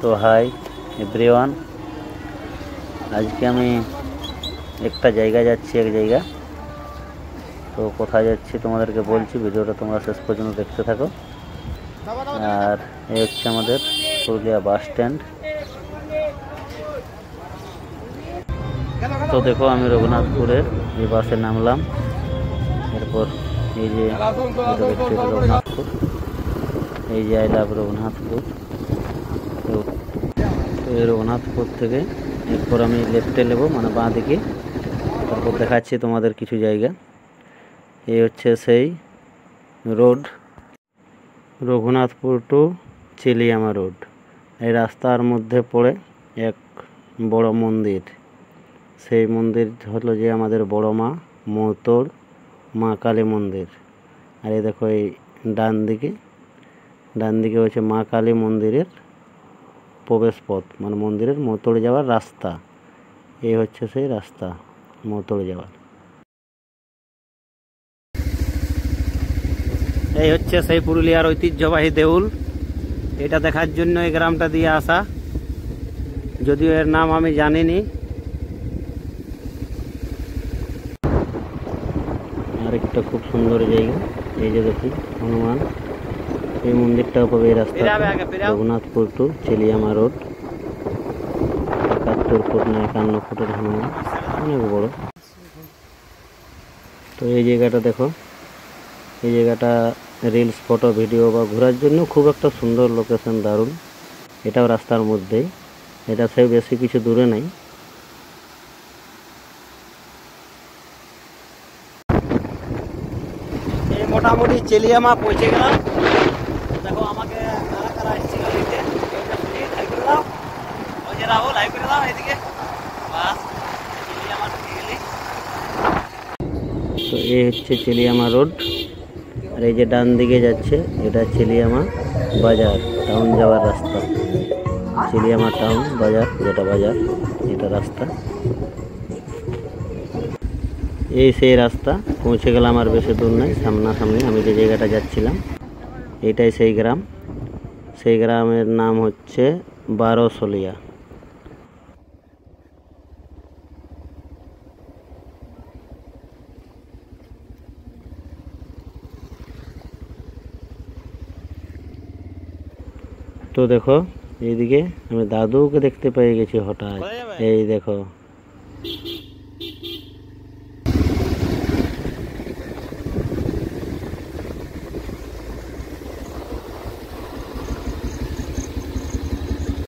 তো hi everyone, আজকে আমি একটা জায়গা যাচ্ছি, এক জায়গা। তো কোথায় যাচ্ছি তোমাদেরকে বলছি, ভিডিওটা তোমরা শেষ পর্যন্ত দেখতে থাকো। আর এই হচ্ছে আমাদের পুরুলিয়া বাস স্ট্যান্ড। তো দেখো আমি রঘুনাথপুরে এই বাসে নামলাম। এরপর এই যে দেখছি রঘুনাথপুর, এই যে আই লাভ রঘুনাথপুর। তো এই রঘুনাথপুর থেকে এরপর আমি লেফটে নেব, মানে বাঁ দিকে। তারপর দেখাচ্ছি তোমাদের কিছু জায়গা। এই হচ্ছে সেই রোড, রঘুনাথপুর টু চিলিয়ামা রোড। এই রাস্তার মধ্যে পড়ে এক বড় মন্দির। সেই মন্দির হলো যে আমাদের বড় মা মৌতড় মা কালী মন্দির। আর এই দেখো এই ডান দিকে হচ্ছে মা কালী মন্দিরের প্রবেশ পথ, মানে মন্দিরের মৌতড়ে যাওয়ার রাস্তা। এই হচ্ছে সেই রাস্তা মৌতড়ে যাওয়ার। এই হচ্ছে সেই পুরুলিয়ার ঐতিহ্যবাহী দেউল। এটা দেখার জন্য এই গ্রামটা দিয়ে আসা, যদিও এর নাম আমি জানিনি। আরেকটা খুব সুন্দর জায়গা, এই যে দেখি হনুমান। এই মন্দিরটা পাবে এই রাস্তা রঘুনাথপুর টু চিলিয়ামা রোড। 71 ফুট না 51 ফুটের হনুমান, অনেক বড়। তো এই জায়গাটা দেখো, এই জায়গাটা রিলস, ফটো, ভিডিও বা ঘোরার জন্য খুব একটা সুন্দর লোকেশন, দারুণ। এটাও রাস্তার মধ্যেই, এটা সে বেশি কিছু দূরে নাই। এই মোটামুটি চিলিয়ামা পৌঁছে গেলাম। দেখো আমাকে কারা কারা এসেছে গাড়িতে, লাইক করে দাও, ওই যে রাহুল লাইক করে দাও এদিকে। বাস চিলিয়ামা ঢুকে গেলি। তো এই হচ্ছে চিলিয়ামা রোড। আর এই যে ডান দিকে যাচ্ছে, এটা চিলিয়ামা বাজার, টাউন যাওয়ার রাস্তা। চিলিয়ামা টাউন বাজার, যেটা বাজার, এটা রাস্তা। এই সেই রাস্তা, পৌঁছে গেলাম। আর বেশি দূর নাই, সামনাসামনি আমি যে জায়গাটা যাচ্ছিলাম এটাই সেই গ্রাম। সেই গ্রামের নাম হচ্ছে বারোশলিয়া। তো দেখো এইদিকে আমি দাদুকে দেখতে পেয়ে গেছি হঠাৎ। এই দেখো